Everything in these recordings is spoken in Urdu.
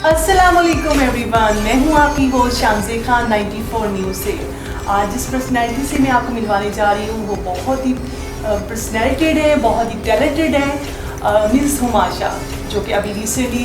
السلام علیکم ایوری ون، میں ہوں آپ کی ہوسٹ شامزہ خان 94 نیوز سے۔ آج جس پرسنالٹی سے میں آپ کو ملوانے جا رہی ہوں وہ بہت ہی پرسنالٹیڈ ہے، بہت ہی ٹیلنٹڈ ہے، مس ہماشا، جو کہ ابھی ریسنٹلی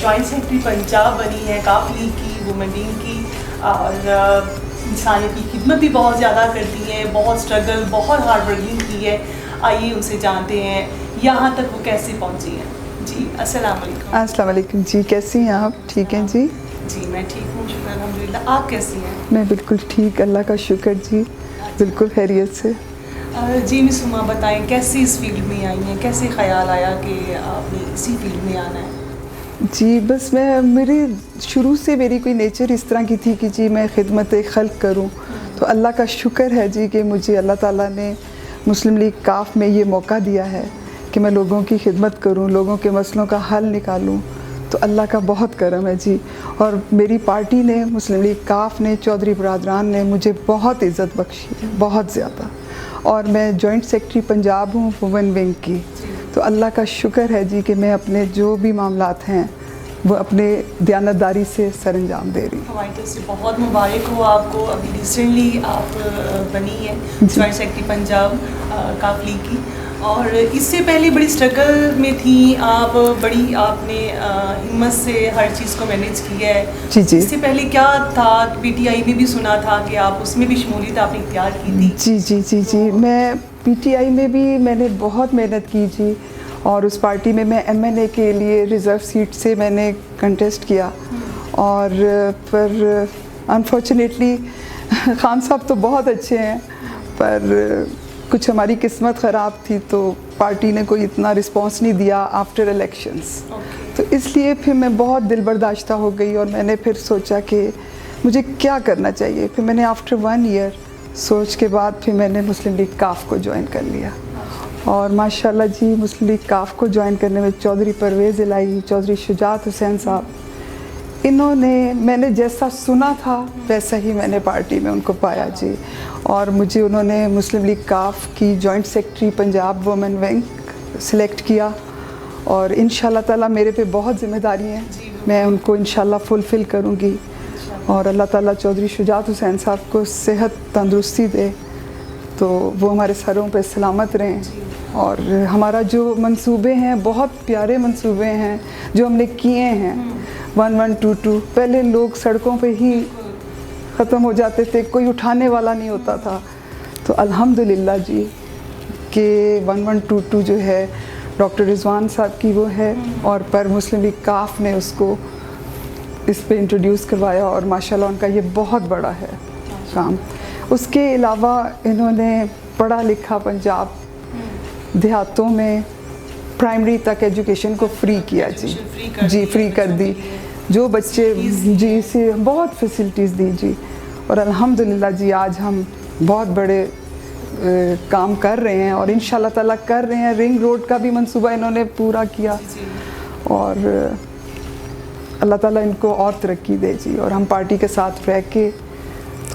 جوائنٹ سیکرٹری پنجاب بنی ہے کاف لیگ کی، وومن ونگ کی، اور انسانیت کی خدمت بھی بہت زیادہ کرتی ہیں، بہت اسٹرگل، بہت ہارڈ ورکنگ کی ہے۔ آئیے ان سے جانتے ہیں یہاں تک وہ کیسے پہنچی ہیں۔ جی السلام علیکم۔ السلام علیکم جی، کیسی ہیں آپ؟ ٹھیک ہیں جی؟ جی میں ٹھیک ہوں، شکر الحمدللہ۔ آپ کیسی ہیں؟ میں بالکل ٹھیک، اللہ کا شکر جی، بالکل خیریت سے۔ جی مس ہما بتائیں کیسے اس فیلڈ میں آئی ہیں، کیسے خیال آیا کہ آپ نے اسی فیلڈ میں آنا ہے؟ جی بس میری شروع سے میری کوئی نیچر اس طرح کی تھی کہ جی میں خدمت خلق کروں، تو اللہ کا شکر ہے جی کہ مجھے اللہ تعالیٰ نے مسلم لیگ کاف میں یہ موقع دیا ہے کہ میں لوگوں کی خدمت کروں، لوگوں کے مسئلوں کا حل نکالوں، تو اللہ کا بہت کرم ہے جی۔ اور میری پارٹی نے، مسلم لیگ کاف نے، چودھری برادران نے مجھے بہت عزت بخشی ہے، بہت زیادہ۔ اور میں جوائنٹ سیکرٹری پنجاب ہوں وومن ونگ کی، تو اللہ کا شکر ہے جی کہ میں اپنے جو بھی معاملات ہیں وہ اپنے دیانتداری سے سر انجام دے رہی ہوں۔ ہماری طرف سے بہت مبارک ہو آپ کو، ابھی ریسنٹلی آپ بنی ہیں جوائنٹ سیکرٹری پنجاب کاف لیگ کی، اور اس سے پہلے بڑی اسٹرگل میں تھیں آپ، بڑی آپ نے ہمت سے ہر چیز کو مینیج کیا ہے۔ جی جی اس سے پہلے کیا تھا؟ پی ٹی آئی میں بھی سنا تھا کہ آپ اس میں بھی شمولیت آپ نے اختیار کی تھی۔ جی جی جی جی میں پی ٹی آئی میں بھی میں نے بہت محنت کی جی، اور اس پارٹی میں ایم این اے کے لیے ریزرو سیٹ سے میں نے کنٹیسٹ کیا، اور پر انفارچونیٹلی خان صاحب تو بہت اچھے ہیں، پر کچھ ہماری قسمت خراب تھی، تو پارٹی نے کوئی اتنا رسپانس نہیں دیا آفٹر الیکشنز، تو اس لیے پھر میں بہت دل برداشتہ ہو گئی، اور میں نے پھر سوچا کہ مجھے کیا کرنا چاہیے۔ پھر میں نے آفٹر 1 ایئر سوچ کے بعد پھر میں نے مسلم لیگ کاف کو جوائن کر لیا، اور ماشاءاللہ جی مسلم لیگ کاف کو جوائن کرنے میں چودھری پرویز الہی، چودھری شجاعت حسین صاحب، انہوں نے، میں نے جیسا سنا تھا ویسا ہی میں نے پارٹی میں ان کو پایا جی، اور مجھے انہوں نے مسلم لیگ کاف کی joint secretary Punjab women wing select کیا، اور انشاءاللہ تعالیٰ میرے پہ بہت ذمہ داری ہیں، میں ان کو انشاءاللہ فلفل کروں گی، اور اللہ تعالیٰ چودھری شجاعت حسین صاحب کو صحت تندرستی دے تو وہ ہمارے سروں پہ سلامت رہیں، اور ہمارا جو منصوبے ہیں بہت پیارے منصوبے ہیں جو ہم نے کیے ہیں، 1122، پہلے لوگ سڑکوں پہ ہی ختم ہو جاتے تھے، کوئی اٹھانے والا نہیں ہوتا تھا، تو الحمدللہ جی کہ 1122 جو ہے ڈاکٹر رضوان صاحب کی وہ ہے، اور پر مسلم لیگ کاف نے اس کو اس پہ انٹروڈیوس کروایا، اور ماشاءاللہ ان کا یہ بہت بڑا ہے کام۔ اس کے علاوہ انہوں نے پڑھا لکھا پنجاب دیہاتوں میں پرائمری تک ایجوکیشن کو فری کیا جی فری کر دی، جو بچے جی سے بہت فیسلٹیز دی جی، اور الحمدللہ جی آج ہم بہت بڑے کام کر رہے ہیں، اور انشاءاللہ تعالیٰ کر رہے ہیں۔ رنگ روڈ کا بھی منصوبہ انہوں نے پورا کیا، اور اللہ تعالیٰ ان کو اور ترقی دے جی، اور ہم پارٹی کے ساتھ رہ کے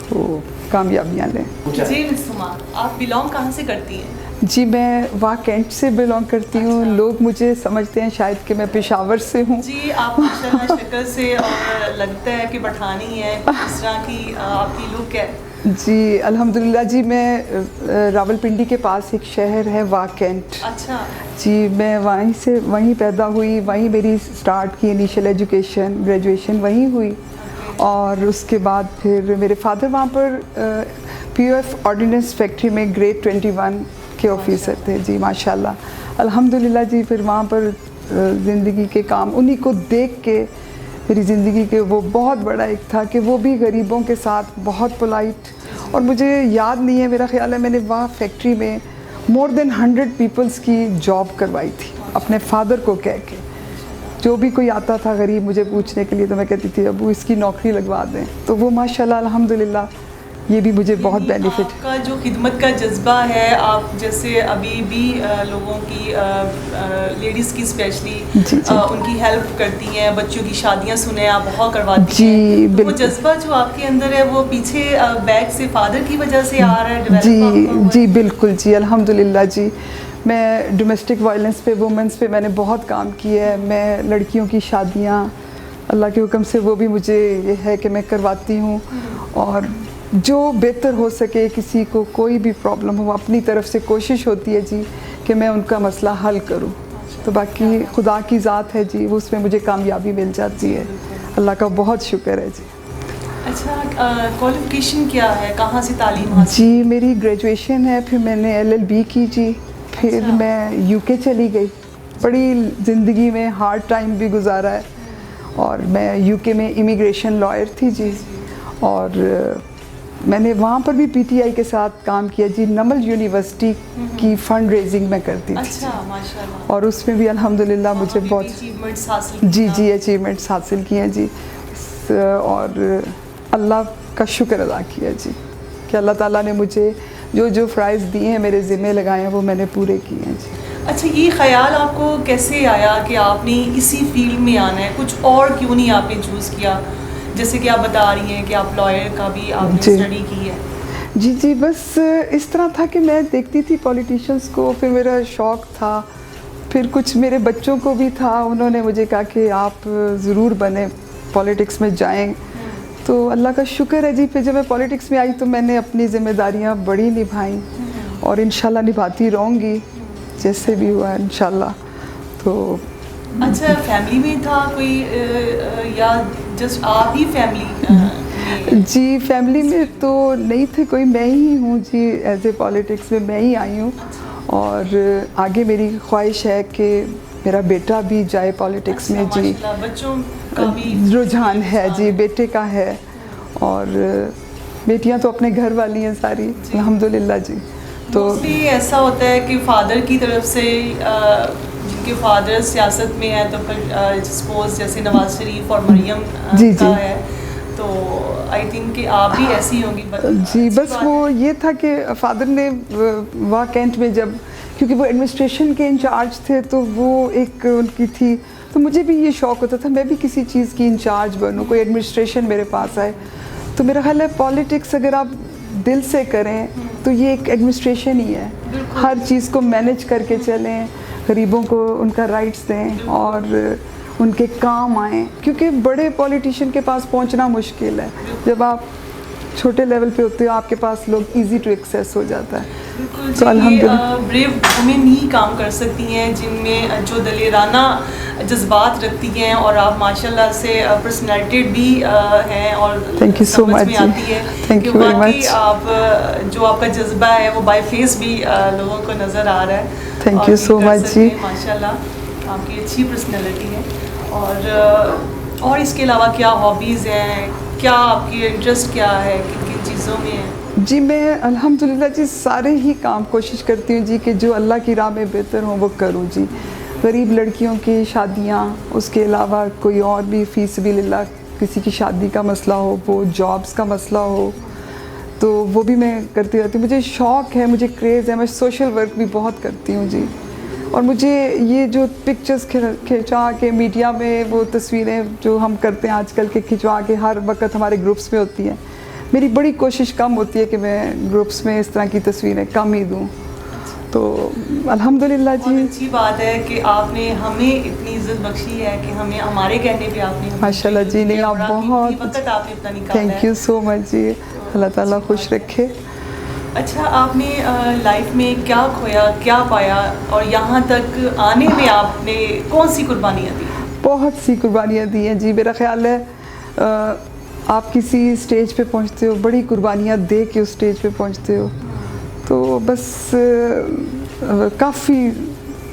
تو کامیابیاں لیں۔ جی مس ہما، آپ بلانگ کہاں سے کرتی ہیں؟ جی میں واہ کینٹ سے بلانگ کرتی ہوں، لوگ مجھے سمجھتے ہیں شاید کہ میں پشاور سے ہوں۔ جی آپ ماشاءاللہ شکل سے اور لگتا ہے کہ پٹھانی ہے، اس طرح کی آپ کی لک ہے۔ جی الحمدللہ جی میں راولپنڈی کے پاس ایک شہر ہے واہ کینٹ، اچھا جی میں وہیں پیدا ہوئی، وہیں میری سٹارٹ کی انیشیل ایجوکیشن، گریجویشن وہیں ہوئی، اور اس کے بعد پھر میرے فادر وہاں پر پی او ایف آرڈیننس فیکٹری میں گریڈ 21 کے آفیسر تھے جی ماشاءاللہ، الحمدللہ جی پھر وہاں پر زندگی کے کام انہی کو دیکھ کے میری زندگی کے وہ بہت بڑا ایک تھا کہ وہ بھی غریبوں کے ساتھ بہت پولائٹ، اور مجھے یاد نہیں ہے، میرا خیال ہے میں نے وہاں فیکٹری میں مور دین 100 پیپلز کی جاب کروائی تھی اپنے فادر کو کہہ کے، جو بھی کوئی آتا تھا غریب مجھے پوچھنے کے لیے تو میں کہتی تھی ابو اس کی نوکری لگوا دیں، تو وہ ماشاءاللہ الحمدللہ یہ بھی مجھے بہت بینیفٹ۔ آپ کا جو خدمت کا جذبہ ہے، آپ جیسے ابھی بھی لوگوں کی، لیڈیز کی اسپیشلی ان کی ہیلپ کرتی ہیں، بچوں کی شادیاں سنیں آپ بہت کرواتی ہیں، تو وہ جذبہ جو آپ کے اندر ہے وہ پیچھے بیک سے فادر کی وجہ سے آ رہا ہے؟ جی جی بالکل جی الحمدللہ جی، میں ڈومیسٹک وائلنس پہ، وومنس پہ میں نے بہت کام کیا ہے، میں لڑکیوں کی شادیاں اللہ کے حکم سے وہ بھی مجھے یہ ہے کہ میں کرواتی ہوں, اور جو بہتر ہو سکے, کسی کو کوئی بھی پرابلم ہو اپنی طرف سے کوشش ہوتی ہے جی کہ میں ان کا مسئلہ حل کروں. تو باقی خدا کی ذات ہے جی, وہ اس میں مجھے کامیابی مل جاتی ہے, اللہ کا بہت شکر ہے جی. اچھا, کوالیفیکیشن کیا ہے, کہاں سے تعلیم حاصل؟ جی میری گریجویشن ہے, پھر میں نے LLB کی جی, پھر میں UK چلی گئی. بڑی زندگی میں ہارڈ ٹائم بھی گزارا ہے, اور میں UK میں امیگریشن لائر تھی جی, اور میں نے وہاں پر بھی PTI کے ساتھ کام کیا جی. نمل یونیورسٹی کی فنڈ ریزنگ میں کرتی تھی. اچھا, ماشاءاللہ. اور اس میں بھی الحمدللہ مجھے بہت اچیومنٹس حاصل جی اچیومنٹس حاصل کیے ہیں جی, اور اللہ کا شکر ادا کیا جی کہ اللہ تعالیٰ نے مجھے جو فرائض دیے ہیں, میرے ذمہ لگائے ہیں, وہ میں نے پورے کیے ہیں جی. اچھا, یہ خیال آپ کو کیسے آیا کہ آپ نے اسی فیلڈ میں آنا ہے, کچھ اور کیوں نہیں آپ نے چوز کیا؟ جیسے کہ آپ بتا رہی ہیں کہ آپ لائر کا بھی آپ نے اسٹڈی کی ہے. جی بس اس طرح تھا کہ میں دیکھتی تھی پولیٹیشنس کو, پھر میرا شوق تھا, پھر کچھ میرے بچوں کو بھی تھا, انہوں نے مجھے کہا کہ آپ ضرور بنیں, پولیٹکس میں جائیں. تو اللہ کا شکر ہے جی, پھر جب میں پولیٹکس میں آئی تو میں نے اپنی ذمہ داریاں بڑی نبھائیں, اور انشاءاللہ نبھاتی رہوں گی جیسے بھی ہوا انشاءاللہ. تو اچھا, فیملی میں تھا کوئی یا جسٹ آپ ہی فیملی؟ جی فیملی میں تو نہیں تھے کوئی, میں ہی ہوں جی, ایز اے پولیٹکس میں میں ہی آئی ہوں, اور آگے میری خواہش ہے کہ میرا بیٹا بھی جائے پولیٹکس میں جی. بچوں کا بھی رجحان ہے جی, بیٹے کا ہے, اور بیٹیاں تو اپنے گھر والی ہیں ساری الحمدللہ جی. تو ایسا ہوتا ہے کہ فادر کی طرف سے, جن کے فادر سیاست میں ہیں, تو پھر سپوز جیسے نواز شریف اور مریم کا ہے, تو آئی تھنک کہ آپ بھی ایسی ہوں گی. جی بس وہ یہ تھا کہ فادر نے وہاں کینٹ میں جب, کیونکہ وہ ایڈمنسٹریشن کے انچارج تھے, تو وہ ایک ان کی تھی, تو مجھے بھی یہ شوق ہوتا تھا میں بھی کسی چیز کی انچارج بنوں, کوئی ایڈمنسٹریشن میرے پاس آئے. تو میرا خیال ہے پولیٹکس اگر آپ دل سے کریں تو یہ ایک ایڈمنسٹریشن ہی ہے, ہر چیز کو مینیج کر کے چلیں, غریبوں کو ان کا رائٹس دیں اور ان کے کام آئیں, کیونکہ بڑے پولیٹیشین کے پاس پہنچنا مشکل ہے, جب آپ چھوٹے لیول پہ ہوتے ہو آپ کے پاس لوگ ایزی ٹو ایکسیس ہو جاتا ہے. تو بریو وومن ہی کام کر سکتی ہیں جن میں جو دلیرانہ جذبات رکھتی ہیں, اور آپ ماشاءاللہ سے پرسنالٹیڈ بھی ہیں, اور سمجھ میں آتی ہے کہ واقعی آپ جو آپ کا جذبہ ہے وہ بائی فیس بھی لوگوں کو نظر آ رہا ہے. تھینک یو سو مچ جی. ماشاءاللہ آپ کی اچھی پرسنالٹی ہے. اور اس کے علاوہ کیا ہابیز ہیں, کیا آپ کی انٹرسٹ کیا ہے, کن کن چیزوں میں ہے؟ جی میں الحمدللہ جی سارے ہی کام کوشش کرتی ہوں جی کہ جو اللہ کی راہ میں بہتر ہوں وہ کروں جی. غریب لڑکیوں کی شادیاں, اس کے علاوہ کوئی اور بھی فی سبیل اللہ کسی کی شادی کا مسئلہ ہو, وہ جابس کا مسئلہ ہو, تو وہ بھی میں کرتی رہتی ہوں. مجھے شوق ہے, مجھے کریز ہے, میں سوشل ورک بھی بہت کرتی ہوں جی. اور مجھے یہ جو پکچرز کھنچا کے میڈیا میں وہ تصویریں جو ہم کرتے ہیں آج کل کے کھنچوا کے ہر وقت ہمارے گروپس میں ہوتی ہیں, میری بڑی کوشش کم ہوتی ہے کہ میں گروپس میں اس طرح کی تصویریں کم ہی دوں. تو الحمدللہ جی اچھی بات ہے کہ آپ نے ہمیں اتنی عزت بخشی ہے کہ ہمیں ہمارے کہنے پہ آپ نے ماشاءاللہ جی. نہیں آپ بہت, وقت آپ نے اتنا نکالا, تھینک یو سو مچ جی, اللہ تعالیٰ خوش رکھے. اچھا, آپ نے لائف میں کیا کھویا, کیا پایا, اور یہاں تک آنے میں آپ نے کون سی قربانیاں دی؟ بہت سی قربانیاں دی ہیں جی. میرا خیال ہے آپ کسی اسٹیج پہ پہنچتے ہو, بڑی قربانیاں دے کے اس اسٹیج پہ پہنچتے ہو, تو بس کافی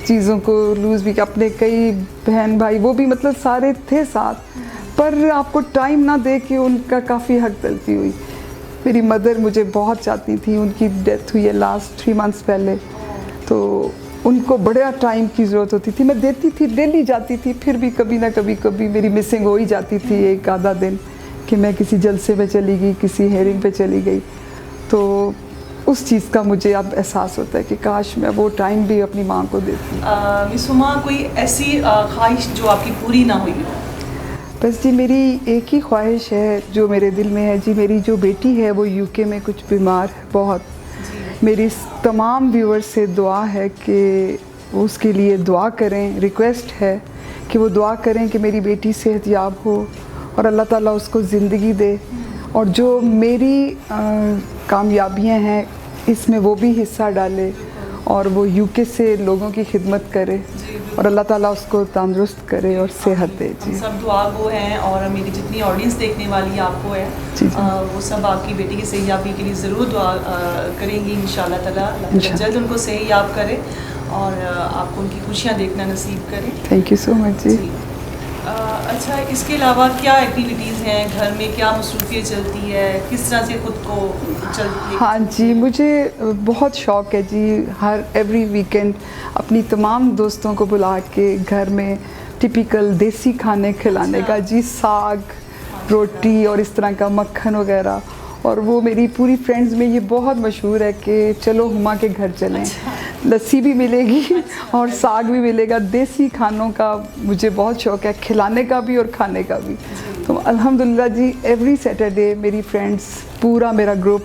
چیزوں کو لوز بھی, اپنے کئی بہن بھائی وہ بھی مطلب سارے تھے ساتھ, پر آپ کو ٹائم نہ دے کے ان کا کافی حق تلفی ہوئی. میری مدر مجھے بہت چاہتی تھی, ان کی ڈیتھ ہوئی ہے لاسٹ 3 months پہلے, تو ان کو بڑا ٹائم کی ضرورت ہوتی تھی. میں دیتی تھی, ڈیلی جاتی تھی, پھر بھی کبھی نہ کبھی میری مسنگ ہو ہی جاتی تھی ایک آدھا دن, کہ میں کسی جلسے میں چلی گئی, کسی ہیئرنگ پہ چلی گئی. تو اس چیز کا مجھے اب احساس ہوتا ہے کہ کاش میں وہ ٹائم بھی اپنی ماں کو دیتی. مس ہما, کوئی ایسی خواہش جو آپ کی پوری نہ ہوئی ہو؟ بس جی میری ایک ہی خواہش ہے جو میرے دل میں ہے جی. میری جو بیٹی ہے وہ UK میں کچھ بیمار ہے بہت. میری تمام ویورز سے دعا ہے کہ اس کے لیے دعا کریں, ریکویسٹ ہے کہ وہ دعا کریں کہ میری بیٹی صحت یاب ہو اور اللہ تعالیٰ اس کو زندگی دے, اور جو میری کامیابیاں ہیں اس میں وہ بھی حصہ ڈالے, اور وہ UK سے لوگوں کی خدمت کرے, اور اللہ تعالیٰ اس کو تندرست کرے اور صحت دے. جی سب دعا گو ہیں, اور میری جتنی آڈینس دیکھنے والی آپ کو ہے وہ سب آپ کی بیٹی کی صحیحیابی کے لیے ضرور دعا کریں گی انشاءاللہ تعالیٰ. اللہ جلد ان کو صحیحیاب کرے اور آپ کو ان کی خوشیاں دیکھنا نصیب کرے. تھینک یو سو مچ جی. اچھا, اس کے علاوہ کیا ایکٹیویٹیز ہیں گھر میں, کیا مصروفیت چلتی ہے, کس طرح سے خود کو چلتی ہے؟ ہاں جی, مجھے بہت شوق ہے جی ایوری ویکینڈ اپنی تمام دوستوں کو بلا کے گھر میں ٹپیکل دیسی کھانے کھلانے کا جی, ساگ روٹی اور اس طرح کا مکھن وغیرہ. اور وہ میری پوری فرینڈز میں یہ بہت مشہور ہے کہ چلو ہما کے گھر چلیں, لسی بھی ملے گی اور ساگ بھی ملے گا. دیسی کھانوں کا مجھے بہت شوق ہے, کھلانے کا بھی اور کھانے کا بھی. تو الحمدللہ جی ایوری سیٹرڈے میری فرینڈز, پورا میرا گروپ,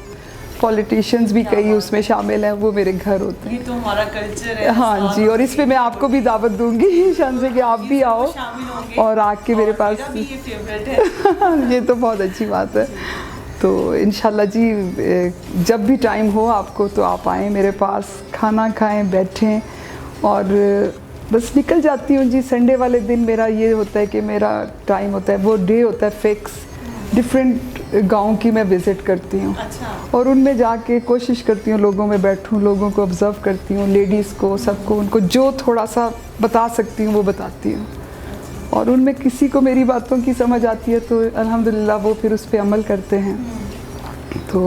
پولیٹیشینز بھی کئی اس میں شامل ہیں, وہ میرے گھر ہوتے ہیں. یہ تو ہمارا کلچر ہے. ہاں جی, اور اس پہ میں آپ کو بھی دعوت دوں گی شان سے کہ آپ بھی آؤ اور آ کے میرے پاس. یہ تو بہت اچھی بات ہے. تو انشاءاللہ جی جب بھی ٹائم ہو آپ کو تو آپ آئیں میرے پاس, کھانا کھائیں, بیٹھیں, اور بس نکل جاتی ہوں جی. سنڈے والے دن میرا یہ ہوتا ہے کہ میرا ٹائم ہوتا ہے, وہ ڈے ہوتا ہے فکس, ڈفرینٹ گاؤں کی میں وزٹ کرتی ہوں, اور ان میں جا کے کوشش کرتی ہوں لوگوں میں بیٹھوں, لوگوں کو آبزرو کرتی ہوں, لیڈیز کو, سب کو, ان کو جو تھوڑا سا بتا سکتی ہوں وہ بتاتی ہوں, اور ان میں کسی کو میری باتوں کی سمجھ آتی ہے تو الحمدللہ وہ پھر اس پہ عمل کرتے ہیں. تو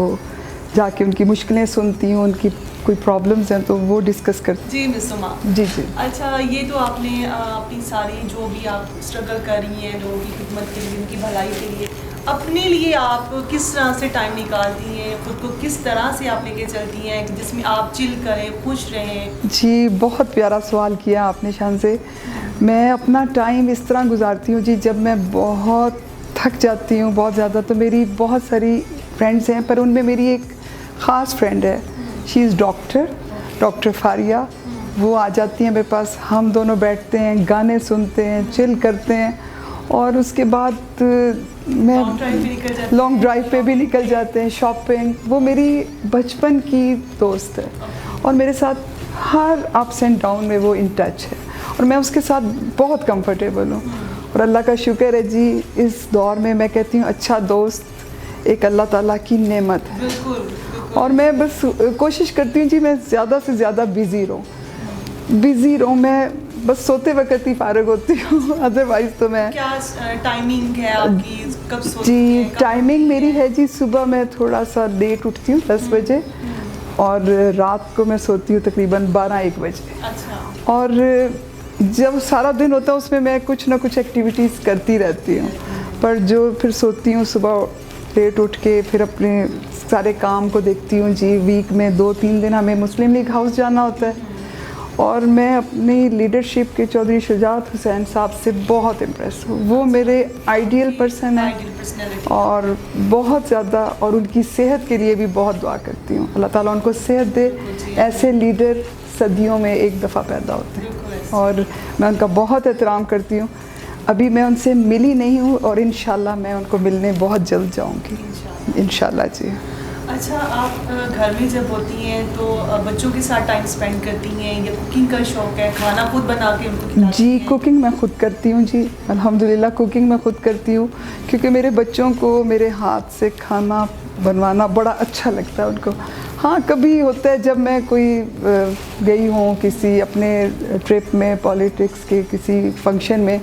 جا کے ان کی مشکلیں سنتی ہوں, ان کی کوئی پرابلمز ہیں تو وہ ڈسکس کرتی. جی مس سما, جی جی. اچھا, یہ تو آپ نے اپنی ساری جو بھی آپ اسٹرگل کر رہی ہیں لوگوں کی خدمت کے لیے, ان کی بھلائی کے لیے, اپنے لیے آپ کس طرح سے ٹائم نکالتی ہیں, خود کو کس طرح سے آپ لے کے چلتی ہیں جس میں آپ چل کریں, خوش رہیں؟ جی بہت پیارا سوال کیا آپ نے شان سے. میں اپنا ٹائم اس طرح گزارتی ہوں جی, جب میں بہت تھک جاتی ہوں بہت زیادہ, تو میری بہت ساری فرینڈز ہیں, پر ان میں میری ایک خاص فرینڈ ہے, شی از ڈاکٹر فاریہ. وہ آ جاتی ہیں میرے پاس, ہم دونوں بیٹھتے ہیں, گانے سنتے ہیں, چل کرتے ہیں, اور اس کے بعد میں لانگ ڈرائیو پہ بھی نکل جاتے ہیں, شاپنگ. وہ میری بچپن کی دوست ہے اور میرے ساتھ ہر اپس اینڈ ڈاؤن میں وہ ان ٹچ ہے, اور میں اس کے ساتھ بہت کمفرٹیبل ہوں. اور اللہ کا شکر ہے جی, اس دور میں کہتی ہوں اچھا دوست ایک اللہ تعالیٰ کی نعمت ہے. اور میں بس کوشش کرتی ہوں جی میں زیادہ سے زیادہ بزی رہوں. میں بس سوتے وقت ہی فارغ ہوتی ہوں, ادروائز تو میں. کیا ٹائمنگ ہے آپ کی, کب سوتی جی ہیں؟ ٹائمنگ میری ہے جی, صبح میں تھوڑا سا لیٹ اٹھتی ہوں 10 بجے, اور رات کو میں سوتی ہوں تقریباً 12-1 بجے. اچھا. اور جب سارا دن ہوتا ہے اس میں کچھ نہ کچھ ایکٹیویٹیز کرتی رہتی ہوں, پر جو پھر سوتی ہوں صبح لیٹ اٹھ کے پھر اپنے سارے کام کو دیکھتی ہوں جی. ویک میں 2-3 دن ہمیں مسلم لیگ ہاؤس جانا ہوتا ہے, اور میں اپنی لیڈرشپ کے چودھری شجاعت حسین صاحب سے بہت امپریس ہوں. وہ میرے آئیڈیل پرسن ہیں اور بہت زیادہ, اور ان کی صحت کے لیے بھی بہت دعا کرتی ہوں. اللہ تعالیٰ ان کو صحت دے. ایسے لیڈر صدیوں میں ایک دفعہ پیدا ہوتے ہیں, اور میں ان کا بہت احترام کرتی ہوں. ابھی میں ان سے ملی نہیں ہوں, اور انشاءاللہ میں ان کو ملنے بہت جلد جاؤں گی انشاءاللہ جی. اچھا, آپ گھر میں جب ہوتی ہیں تو بچوں کے ساتھ ٹائم سپینڈ کرتی ہیں, یا کوکنگ کا شوق ہے, کھانا خود بنا کے ان کو کھلاتی ہیں؟ جی کوکنگ میں خود کرتی ہوں جی, الحمدللہ کوکنگ میں خود کرتی ہوں, کیونکہ میرے بچوں کو میرے ہاتھ سے کھانا بنوانا بڑا اچھا لگتا ہے ان کو. ہاں کبھی ہوتا ہے جب میں کوئی گئی ہوں کسی اپنے ٹرپ میں, پالیٹکس کے کسی فنکشن میں,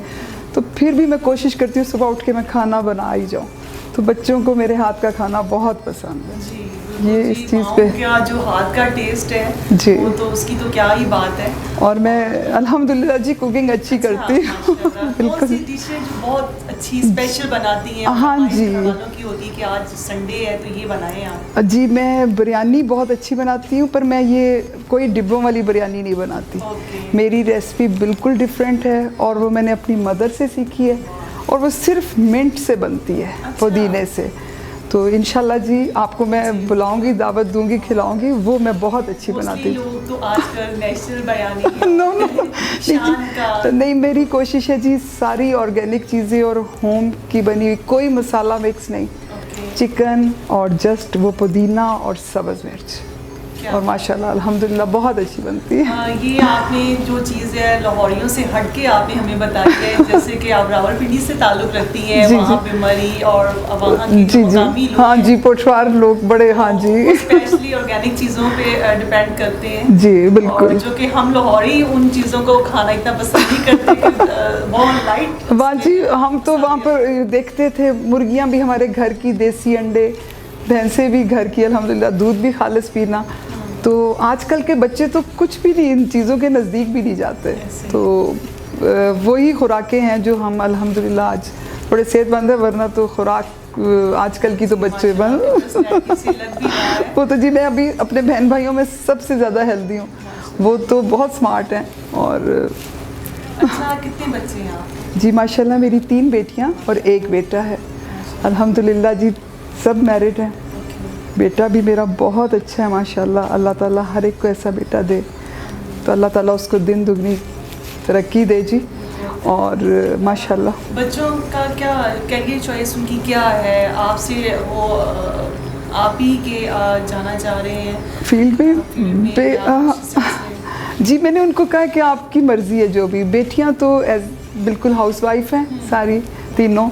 تو پھر بھی میں کوشش کرتی ہوں صبح اٹھ کے میں کھانا بنا ہی جاؤں. تو بچوں کو میرے ہاتھ کا کھانا بہت پسند ہے. یہ اس چیز پہ کیا جو ہاتھ کا ٹیسٹ ہے جی, وہ تو اس کی تو کیا ہی بات ہے. اور میں الحمدللہ جی کوکنگ اچھی کرتی ہوں. بالکل ڈشیں جو بہت اچھی اسپیشل بناتی ہیں. ہاں جی, کی ہوتی ہے کہ آج سنڈے ہے تو یہ بنائیں آپ. جی میں بریانی بہت اچھی بناتی ہوں, پر میں یہ کوئی ڈبوں والی بریانی نہیں بناتی. میری ریسپی بالکل ڈفرینٹ ہے, اور وہ میں نے اپنی مدر سے سیکھی ہے, اور وہ صرف منٹ سے بنتی ہے, پودینے سے. تو انشاءاللہ جی آپ کو میں بلاؤں گی, دعوت دوں گی, کھلاؤں گی, وہ میں بہت اچھی بناتی ہوں. لوگ تو آج کل نیشنل بریانی نو شان کا نہیں, میری کوشش ہے جی ساری آرگینک چیزیں اور ہوم کی بنی ہوئی, کوئی مسالہ مکس نہیں, چکن اور جسٹ وہ پودینہ اور سبز مرچ, اور ماشاءاللہ الحمدللہ بہت اچھی بنتی ہے. یہ آپ نے جو چیز ہے لاہوریوں سے ہٹ کے آپ نے ہمیں بتائی ہے, جیسے کہ آپ راولپنڈی سے تعلق رکھتی ہیں, وہاں پہ مری اور وہاں کے مقامی لوگ, ہاں جی, پوٹوار لوگ بڑے, ہاں جی اسپیشلی آرگینک چیزوں پہ ڈپینڈ کرتے ہیں جی بالکل, جو کہ ہم لاہوری ان چیزوں کو کھانا اتنا پسند نہیں کرتے, بہت لائٹ. وہاں جی ہم تو وہاں پر دیکھتے تھے مرغیاں بھی ہمارے گھر کی, دیسی انڈے, بھینسیں بھی گھر کی الحمدللہ, دودھ بھی خالص پینا. تو آج کل کے بچے تو کچھ بھی نہیں, ان چیزوں کے نزدیک بھی نہیں جاتے. تو وہی خوراکیں ہیں جو ہم الحمدللہ آج بڑے صحت مند ہیں, ورنہ تو خوراک آج کل کی تو بچے وہ تو جی میں ابھی اپنے بہن بھائیوں میں سب سے زیادہ ہیلدی ہوں, وہ تو بہت سمارٹ ہیں. اور اچھا, کتنے بچے ہیں آپ؟ جی ماشاءاللہ میری 3 بیٹیاں اور 1 بیٹا ہے الحمدللہ جی, سب میرڈ ہیں. بیٹا بھی میرا بہت اچھا ہے ماشاءاللہ, اللہ تعالیٰ ہر ایک کو ایسا بیٹا دے تو اللہ تعالیٰ اس کو دن دگنی ترقی دے جی. اور ماشاءاللہ بچوں کا کیا کیریئر چوائس ان کی کیا ہے, آپ سے وہ آپ ہی کے جانا چاہ رہے ہیں فیلڈ میں؟ جی میں نے ان کو کہا کہ آپ کی مرضی ہے جو بھی. بیٹیاں تو بالکل ہاؤس وائف ہیں ساری تینوں,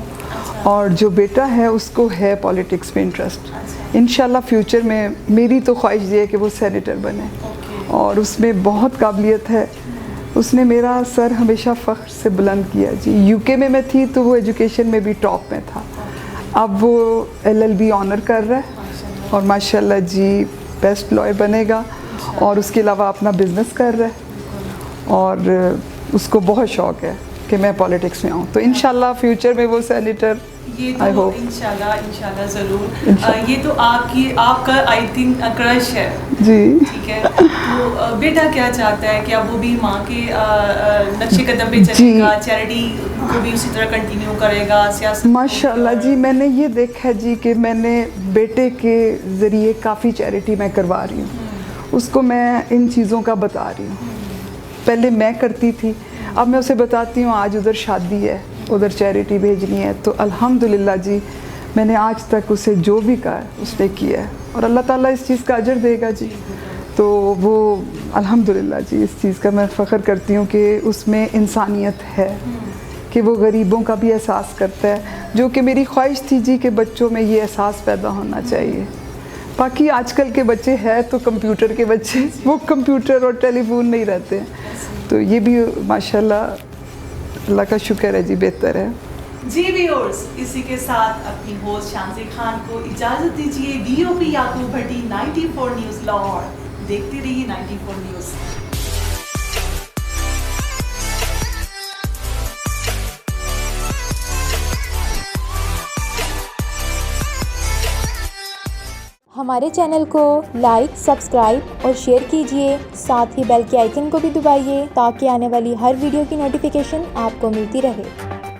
اور جو بیٹا ہے اس کو ہے پالیٹکس میں انٹرسٹ. انشاءاللہ فیوچر میں میری تو خواہش یہ ہے کہ وہ سینیٹر بنے, اور اس میں بہت قابلیت ہے. اس نے میرا سر ہمیشہ فخر سے بلند کیا جی. یو کے میں تھی تو وہ ایجوکیشن میں بھی ٹاپ میں تھا, اب وہ LLB آنر کر رہا ہے اور ماشاءاللہ جی بیسٹ لائر بنے گا, اور اس کے علاوہ اپنا بزنس کر رہا ہے, اور اس کو بہت شوق ہے کہ میں پالیٹکس میں آؤں. تو انشاءاللہ فیوچر میں وہ سینیٹر, یہ تو انشاءاللہ ضرور. یہ تو آپ کا آئی تھنک کرش ہے جی, ٹھیک ہے. تو بیٹا کیا چاہتا ہے کہ اب وہ بھی ماں کے نقش قدم پہ چلے گا, چیریٹی کو بھی اسی طرح کنٹینیو کرے گا, سیاست؟ ماشاءاللہ جی میں نے یہ دیکھا جی کہ میں نے بیٹے کے ذریعے کافی چیریٹی میں کروا رہی ہوں, اس کو میں ان چیزوں کا بتا رہی ہوں. پہلے میں کرتی تھی, اب میں اسے بتاتی ہوں آج ادھر شادی ہے, ادھر چیریٹی بھیجنی ہے. تو الحمدللہ جی میں نے آج تک اسے جو بھی کہا ہے اس نے کیا ہے, اور اللہ تعالیٰ اس چیز کا اجر دے گا جی. تو وہ الحمدللہ جی اس چیز کا میں فخر کرتی ہوں کہ اس میں انسانیت ہے, کہ وہ غریبوں کا بھی احساس کرتا ہے, جو کہ میری خواہش تھی جی کہ بچوں میں یہ احساس پیدا ہونا چاہیے. باقی آج کل کے بچے ہیں تو کمپیوٹر کے بچے, وہ کمپیوٹر اور ٹیلی فون نہیں رہتے ہیں. تو یہ بھی ماشاءاللہ اللہ کا شکر ہے جی بہتر ہے. جی ویورز, اسی کے ساتھ اپنی ہوسٹ شانزی خان کو اجازت دیجیے. DOP یعقوب بھٹی 94 نیوز لاہور, دیکھتے رہیے 94 نیوز. ہمارے چینل کو لائک, سبسکرائب اور شیئر کیجیے, ساتھ ہی بیل کے آئیکن کو بھی دبائیے تاکہ آنے والی ہر ویڈیو کی نوٹیفیکیشن آپ کو ملتی رہے.